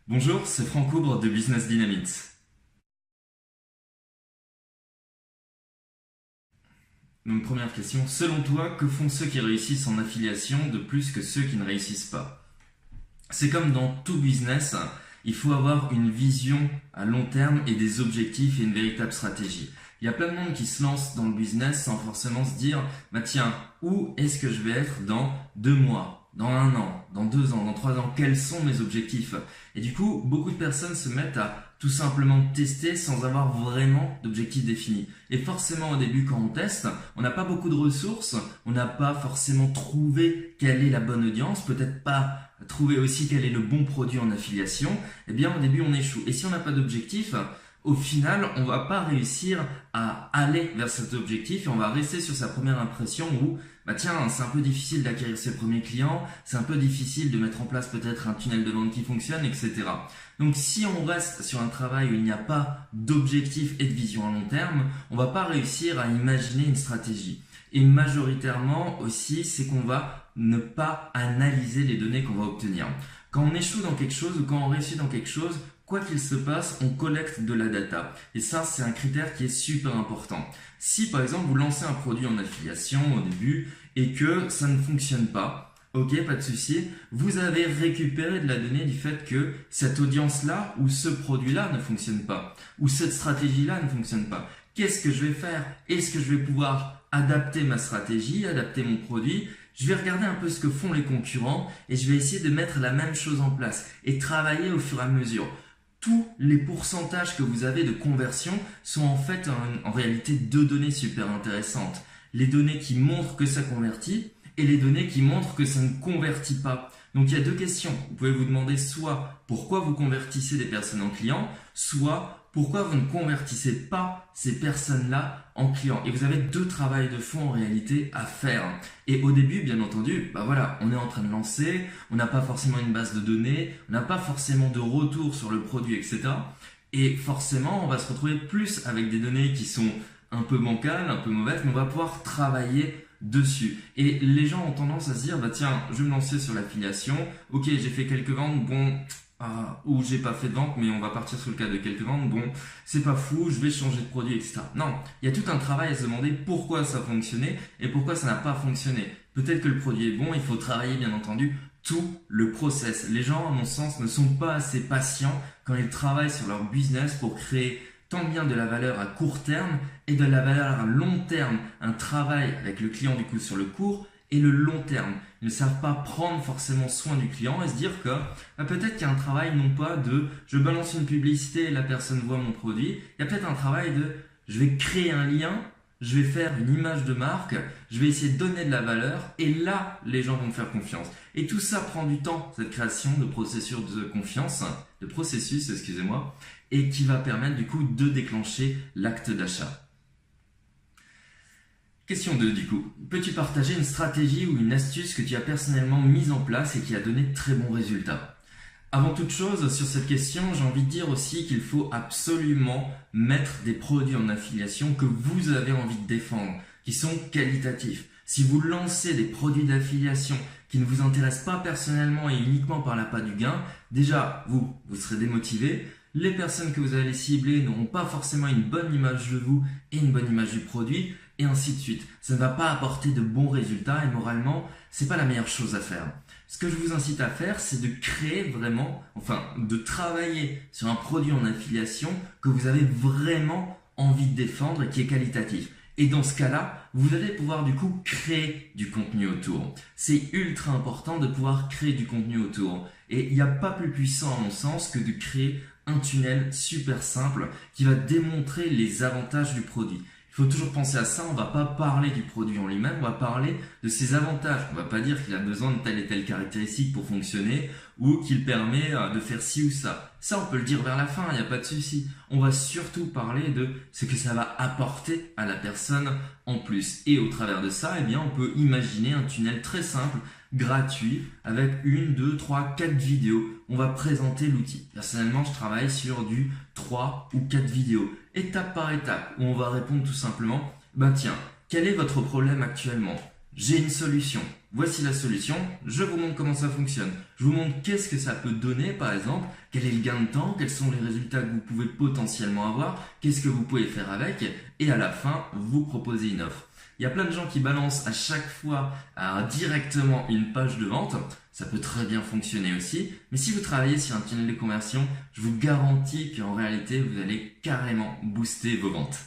Bonjour, c'est Franck Oubre de Business Dynamite. Donc première question, selon toi, que font ceux qui réussissent en affiliation de plus que ceux qui ne réussissent pas? C'est comme dans tout business, il faut avoir une vision à long terme et des objectifs et une véritable stratégie. Il y a plein de monde qui se lance dans le business sans forcément se dire, bah tiens, où est-ce que je vais être dans 2 mois, dans 1 an, dans 2 ans, dans 3 ans, quels sont mes objectifs? Et du coup, beaucoup de personnes se mettent à tout simplement tester sans avoir vraiment d'objectifs définis. Et forcément, au début, quand on teste, on n'a pas beaucoup de ressources, on n'a pas forcément trouvé quelle est la bonne audience, peut-être pas trouver aussi quel est le bon produit en affiliation. Eh bien, au début, on échoue. Et si on n'a pas d'objectif, au final, on va pas réussir à aller vers cet objectif et on va rester sur sa première impression où, bah tiens, c'est un peu difficile d'acquérir ses premiers clients, c'est un peu difficile de mettre en place peut-être un tunnel de vente qui fonctionne, etc. Donc, si on reste sur un travail où il n'y a pas d'objectif et de vision à long terme, on va pas réussir à imaginer une stratégie. Et majoritairement aussi, c'est qu'on va ne pas analyser les données qu'on va obtenir. Quand on échoue dans quelque chose ou quand on réussit dans quelque chose, quoi qu'il se passe, on collecte de la data. Et ça, c'est un critère qui est super important. Si par exemple vous lancez un produit en affiliation au début et que ça ne fonctionne pas, ok, pas de souci, vous avez récupéré de la donnée du fait que cette audience-là ou ce produit-là ne fonctionne pas, ou cette stratégie-là ne fonctionne pas. Qu'est-ce que je vais faire? Est-ce que je vais pouvoir adapter ma stratégie, adapter mon produit? Je vais regarder un peu ce que font les concurrents et je vais essayer de mettre la même chose en place et travailler au fur et à mesure. Tous les pourcentages que vous avez de conversion sont en fait en réalité deux données super intéressantes. Les données qui montrent que ça convertit et les données qui montrent que ça ne convertit pas. Donc il y a deux questions. Vous pouvez vous demander soit pourquoi vous convertissez des personnes en clients, soit pourquoi vous ne convertissez pas ces personnes-là en clients. Et vous avez deux travails de fond en réalité à faire. Et au début, bien entendu, bah voilà, on est en train de lancer, on n'a pas forcément une base de données, on n'a pas forcément de retour sur le produit, etc. Et forcément, on va se retrouver plus avec des données qui sont un peu bancales, un peu mauvaises, mais on va pouvoir travailler dessus. Et les gens ont tendance à se dire, bah tiens, je vais me lancer sur l'affiliation, ok, j'ai fait quelques ventes, bon, ou j'ai pas fait de vente, mais on va partir sur le cas de quelques ventes, bon, c'est pas fou, je vais changer de produit, etc. Non, il y a tout un travail à se demander pourquoi ça a fonctionné et pourquoi ça n'a pas fonctionné. Peut-être que le produit est bon, il faut travailler bien entendu tout le process. Les gens, à mon sens, ne sont pas assez patients quand ils travaillent sur leur business pour créer tant bien de la valeur à court terme et de la valeur à long terme. Un travail avec le client du coup sur le court et le long terme. Ils ne savent pas prendre forcément soin du client et se dire que peut-être qu'il y a un travail non pas de je balance une publicité et la personne voit mon produit. Il y a peut-être un travail de je vais créer un lien, je vais faire une image de marque, je vais essayer de donner de la valeur et là les gens vont me faire confiance. Et tout ça prend du temps, cette création de processus de confiance, excusez-moi, et qui va permettre du coup de déclencher l'acte d'achat. Question 2 du coup. Peux-tu partager une stratégie ou une astuce que tu as personnellement mise en place et qui a donné de très bons résultats? Avant toute chose, sur cette question, j'ai envie de dire aussi qu'il faut absolument mettre des produits en affiliation que vous avez envie de défendre, qui sont qualitatifs. Si vous lancez des produits d'affiliation qui ne vous intéressent pas personnellement et uniquement par l'appât du gain, déjà, vous serez démotivé. Les personnes que vous allez cibler n'auront pas forcément une bonne image de vous et une bonne image du produit, et ainsi de suite. Ça ne va pas apporter de bons résultats et moralement, c'est pas la meilleure chose à faire. Ce que je vous incite à faire, c'est de créer vraiment, de travailler sur un produit en affiliation que vous avez vraiment envie de défendre et qui est qualitatif. Et dans ce cas-là, vous allez pouvoir du coup créer du contenu autour. C'est ultra important de pouvoir créer du contenu autour. Et il n'y a pas plus puissant à mon sens que de créer un tunnel super simple qui va démontrer les avantages du produit. Il faut toujours penser à ça, on ne va pas parler du produit en lui-même, on va parler de ses avantages. On ne va pas dire qu'il a besoin de telle et telle caractéristique pour fonctionner ou qu'il permet de faire ci ou ça. Ça, on peut le dire vers la fin, il n'y a pas de souci. On va surtout parler de ce que ça va apporter à la personne en plus. Et au travers de ça, on peut imaginer un tunnel très simple, gratuit, avec 1, 2, 3, 4 vidéos. On va présenter l'outil. Personnellement, je travaille sur du 3 ou 4 vidéos, étape par étape, où on va répondre tout simplement, tiens, quel est votre problème actuellement? J'ai une solution. voici la solution, je vous montre comment ça fonctionne. Je vous montre qu'est-ce que ça peut donner par exemple, quel est le gain de temps, quels sont les résultats que vous pouvez potentiellement avoir, qu'est-ce que vous pouvez faire avec, et à la fin, vous proposez une offre. Il y a plein de gens qui balancent à chaque fois directement une page de vente. Ça peut très bien fonctionner aussi. Mais si vous travaillez sur un tunnel de conversion, je vous garantis qu'en réalité, vous allez carrément booster vos ventes.